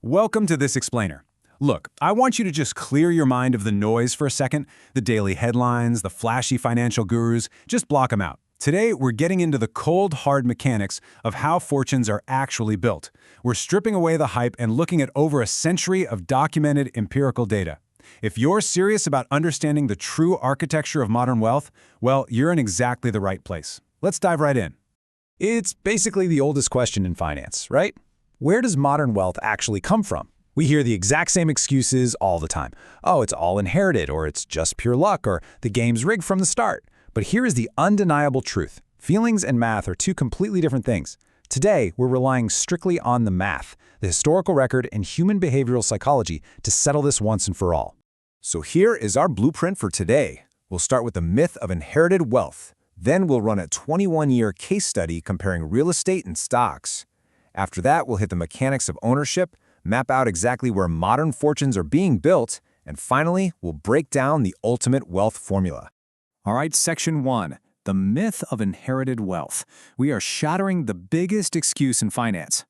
Welcome to This Explainer. Look, I want you to just clear your mind of the noise for a second, the daily headlines, the flashy financial gurus, just block them out. Today, we're getting into the cold, hard mechanics of how fortunes are actually built. We're stripping away the hype and looking at over a century of documented empirical data. If you're serious about understanding the true architecture of modern wealth, well, you're in exactly the right place. Let's dive right in. It's basically the oldest question in finance, right? Where does modern wealth actually come from? We hear the exact same excuses all the time. Oh, it's all inherited, or it's just pure luck, or the game's rigged from the start. But here is the undeniable truth. Feelings and math are two completely different things. Today, we're relying strictly on the math, the historical record, and human behavioral psychology to settle this once and for all. So here is our blueprint for today. We'll start with the myth of inherited wealth. Then we'll run a 21-year case study comparing real estate and stocks. After that, we'll hit the mechanics of ownership, map out exactly where modern fortunes are being built, and finally, we'll break down the ultimate wealth formula. All right, Section 1, the myth of inherited wealth. We are shattering the biggest excuse in finance.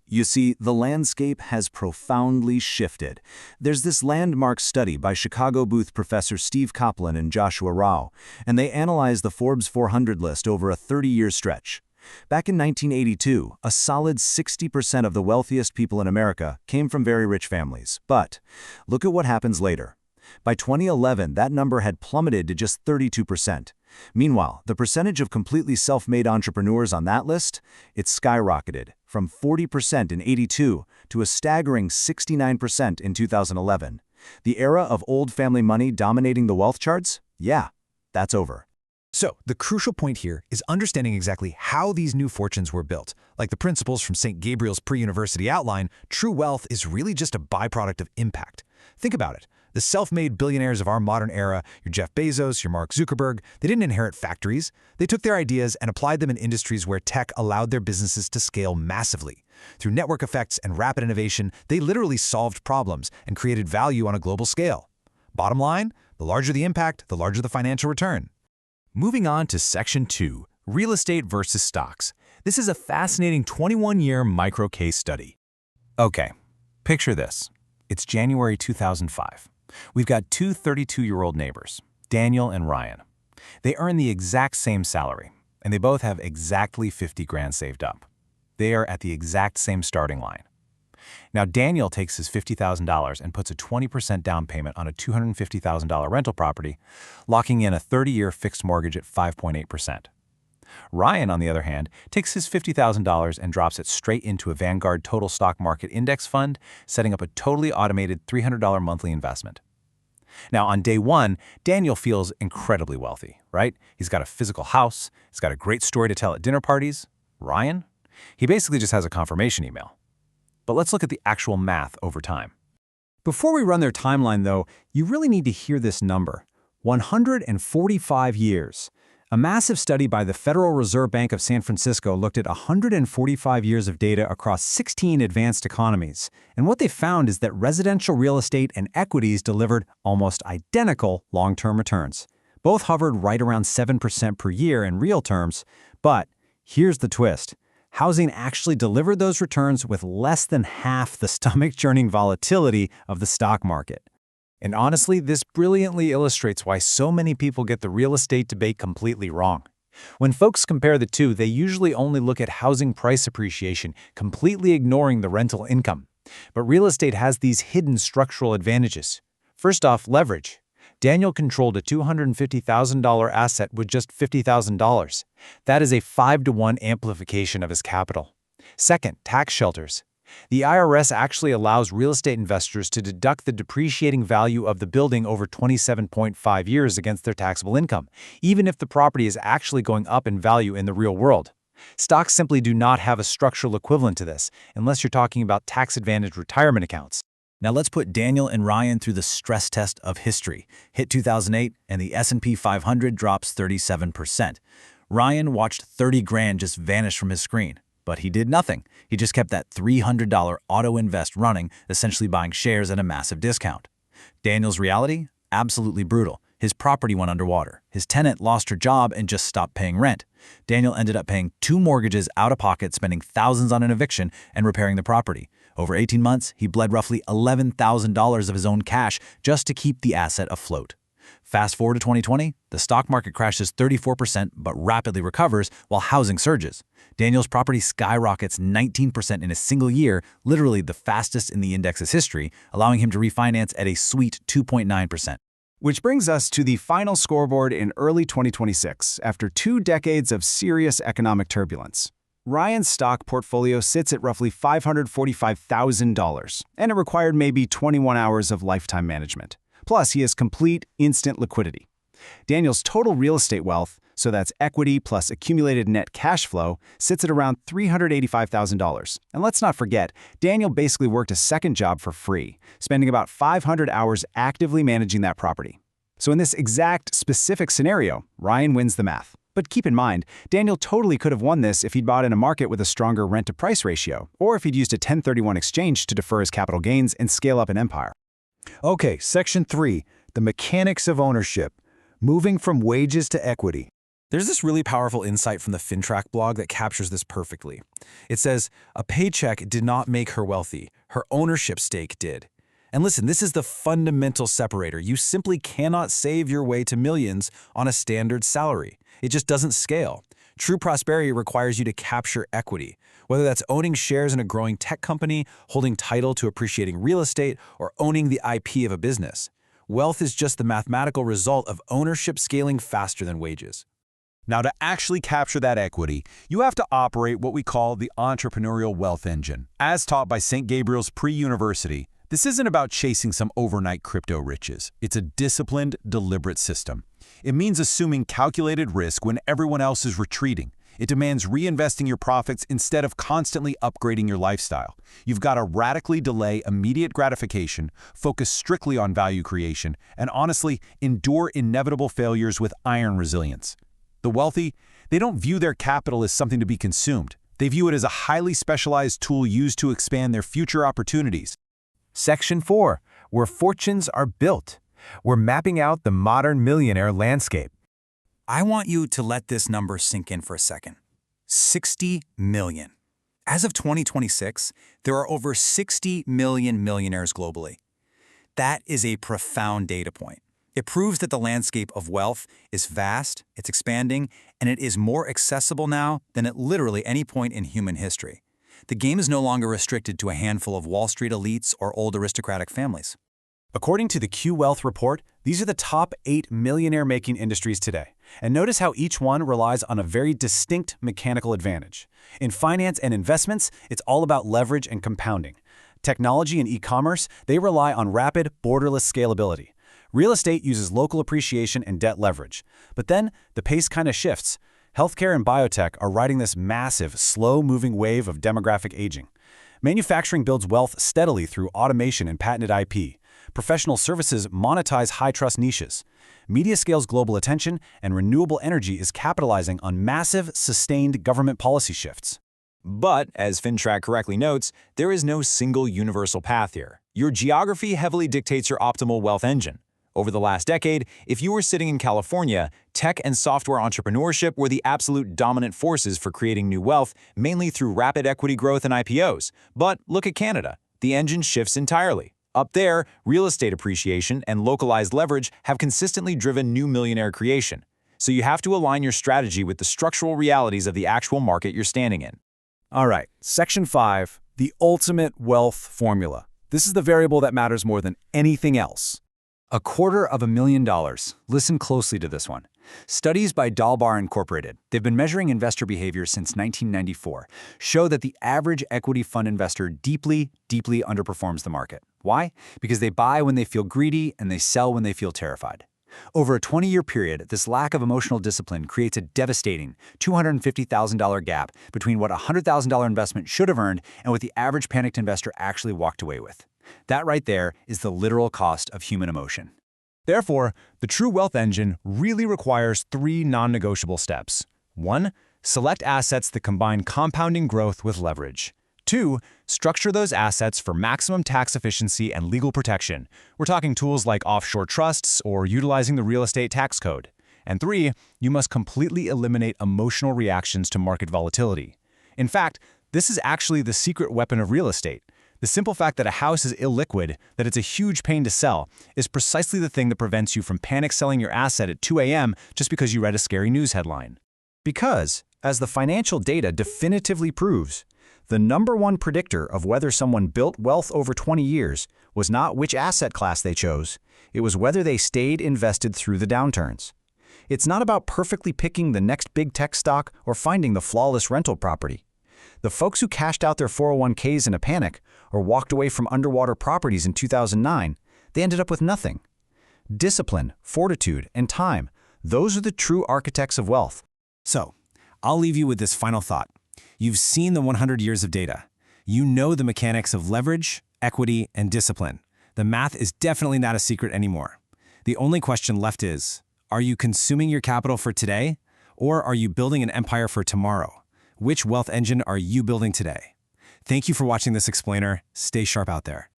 You see, the landscape has profoundly shifted. There's this landmark study by Chicago Booth professor Steve Kaplan and Joshua Rao, and they analyzed the Forbes 400 list over a 30-year stretch. Back in 1982, a solid 60% of the wealthiest people in America came from very rich families. But look at what happens later. By 2011, that number had plummeted to just 32%. Meanwhile, the percentage of completely self-made entrepreneurs on that list, it skyrocketed from 40% in '82 to a staggering 69% in 2011. The era of old family money dominating the wealth charts? Yeah, that's over. So, the crucial point here is understanding exactly how these new fortunes were built. Like the principles from St. Gabriel's pre-university outline, true wealth is really just a byproduct of impact. Think about it. The self-made billionaires of our modern era, your Jeff Bezos, your Mark Zuckerberg, they didn't inherit factories. They took their ideas and applied them in industries where tech allowed their businesses to scale massively. Through network effects and rapid innovation, they literally solved problems and created value on a global scale. Bottom line, the larger the impact, the larger the financial return. Moving on to Section 2, Real Estate versus Stocks. This is a fascinating 21-year micro case study. Okay, picture this. It's January 2005. We've got two 32-year-old neighbors, Daniel and Ryan. They earn the exact same salary, and they both have exactly 50 grand saved up. They are at the exact same starting line. Now, Daniel takes his $50,000 and puts a 20% down payment on a $250,000 rental property, locking in a 30-year fixed mortgage at 5.8%. Ryan, on the other hand, takes his $50,000 and drops it straight into a Vanguard Total Stock Market Index fund, setting up a totally automated $300 monthly investment. Now, on day one, Daniel feels incredibly wealthy, right? He's got a physical house, he's got a great story to tell at dinner parties. Ryan? He basically just has a confirmation email. But let's look at the actual math over time. Before we run their timeline, though, you really need to hear this number: 145 years. A massive study by the Federal Reserve Bank of San Francisco looked at 145 years of data across 16 advanced economies. And what they found is that residential real estate and equities delivered almost identical long-term returns. Both hovered right around 7% per year in real terms. But here's the twist. Housing actually delivered those returns with less than half the stomach-churning volatility of the stock market. And honestly, this brilliantly illustrates why so many people get the real estate debate completely wrong. When folks compare the two, they usually only look at housing price appreciation, completely ignoring the rental income. But real estate has these hidden structural advantages. First off, leverage. Daniel controlled a $250,000 asset with just $50,000. That is a 5-to-1 amplification of his capital. Second, tax shelters. The IRS actually allows real estate investors to deduct the depreciating value of the building over 27.5 years against their taxable income, even if the property is actually going up in value in the real world. Stocks simply do not have a structural equivalent to this, unless you're talking about tax-advantaged retirement accounts. Now let's put Daniel and Ryan through the stress test of history. Hit 2008, and the S&P 500 drops 37%. Ryan watched 30 grand just vanish from his screen. But he did nothing. He just kept that $300 auto invest running, essentially buying shares at a massive discount. Daniel's reality? Absolutely brutal. His property went underwater. His tenant lost her job and just stopped paying rent. Daniel ended up paying 2 mortgages out of pocket, spending thousands on an eviction and repairing the property. Over 18 months, he bled roughly $11,000 of his own cash just to keep the asset afloat. Fast forward to 2020, the stock market crashes 34% but rapidly recovers while housing surges. Daniel's property skyrockets 19% in a single year, literally the fastest in the index's history, allowing him to refinance at a sweet 2.9%. Which brings us to the final scoreboard in early 2026, after 2 decades of serious economic turbulence. Ryan's stock portfolio sits at roughly $545,000, and it required maybe 21 hours of lifetime management. Plus, he has complete, instant liquidity. Daniel's total real estate wealth, so that's equity plus accumulated net cash flow, sits at around $385,000. And let's not forget, Daniel basically worked a second job for free, spending about 500 hours actively managing that property. So in this exact specific scenario, Ryan wins the math. But keep in mind, Daniel totally could have won this if he'd bought in a market with a stronger rent-to-price ratio, or if he'd used a 1031 exchange to defer his capital gains and scale up an empire. Okay, Section 3, the mechanics of ownership, moving from wages to equity. There's this really powerful insight from the FinTrack blog that captures this perfectly. It says, a paycheck did not make her wealthy. Her ownership stake did. And listen, this is the fundamental separator. You simply cannot save your way to millions on a standard salary. It just doesn't scale. True prosperity requires you to capture equity, whether that's owning shares in a growing tech company, holding title to appreciating real estate, or owning the IP of a business. Wealth is just the mathematical result of ownership scaling faster than wages. Now, to actually capture that equity, you have to operate what we call the entrepreneurial wealth engine. As taught by St. Gabriel's Pre-University, this isn't about chasing some overnight crypto riches. It's a disciplined, deliberate system. It means assuming calculated risk when everyone else is retreating. It demands reinvesting your profits instead of constantly upgrading your lifestyle. You've got to radically delay immediate gratification, focus strictly on value creation, and honestly, endure inevitable failures with iron resilience. The wealthy, they don't view their capital as something to be consumed. They view it as a highly specialized tool used to expand their future opportunities. Section 4, where fortunes are built. We're mapping out the modern millionaire landscape. I want you to let this number sink in for a second. 60 million. As of 2026, there are over 60 million millionaires globally. That is a profound data point. It proves that the landscape of wealth is vast, it's expanding, and it is more accessible now than at literally any point in human history. The game is no longer restricted to a handful of Wall Street elites or old aristocratic families. According to the Q Wealth report, these are the top 8 millionaire-making industries today. And notice how each one relies on a very distinct mechanical advantage. In finance and investments, it's all about leverage and compounding. Technology and e-commerce, they rely on rapid, borderless scalability. Real estate uses local appreciation and debt leverage. But then, the pace kind of shifts. Healthcare and biotech are riding this massive, slow-moving wave of demographic aging. Manufacturing builds wealth steadily through automation and patented IP. Professional services monetize high-trust niches. Media scales global attention, and renewable energy is capitalizing on massive, sustained government policy shifts. But, as FinTrack correctly notes, there is no single universal path here. Your geography heavily dictates your optimal wealth engine. Over the last decade, if you were sitting in California, tech and software entrepreneurship were the absolute dominant forces for creating new wealth, mainly through rapid equity growth and IPOs. But look at Canada. The engine shifts entirely. Up there, real estate appreciation and localized leverage have consistently driven new millionaire creation. So you have to align your strategy with the structural realities of the actual market you're standing in. All right, Section 5, the ultimate wealth formula. This is the variable that matters more than anything else. $250,000. Listen closely to this one. Studies by Dalbar Incorporated, they've been measuring investor behavior since 1994, show that the average equity fund investor deeply underperforms the market. Why? Because they buy when they feel greedy and they sell when they feel terrified. Over a 20-year period, this lack of emotional discipline creates a devastating $250,000 gap between what a $100,000 investment should have earned and what the average panicked investor actually walked away with. That right there is the literal cost of human emotion. Therefore, the true wealth engine really requires 3 non-negotiable steps. 1. Select assets that combine compounding growth with leverage. 2. Structure those assets for maximum tax efficiency and legal protection. We're talking tools like offshore trusts or utilizing the real estate tax code. And 3. You must completely eliminate emotional reactions to market volatility. In fact, this is actually the secret weapon of real estate. The simple fact that a house is illiquid, that it's a huge pain to sell, is precisely the thing that prevents you from panic selling your asset at 2 a.m. just because you read a scary news headline. Because, as the financial data definitively proves, the #1 predictor of whether someone built wealth over 20 years was not which asset class they chose, it was whether they stayed invested through the downturns. It's not about perfectly picking the next big tech stock or finding the flawless rental property. The folks who cashed out their 401ks in a panic or walked away from underwater properties in 2009, they ended up with nothing. Discipline, fortitude, and time, those are the true architects of wealth. So, I'll leave you with this final thought. You've seen the 100 years of data. You know the mechanics of leverage, equity, and discipline. The math is definitely not a secret anymore. The only question left is, are you consuming your capital for today, or are you building an empire for tomorrow? Which wealth engine are you building today? Thank you for watching this explainer. Stay sharp out there.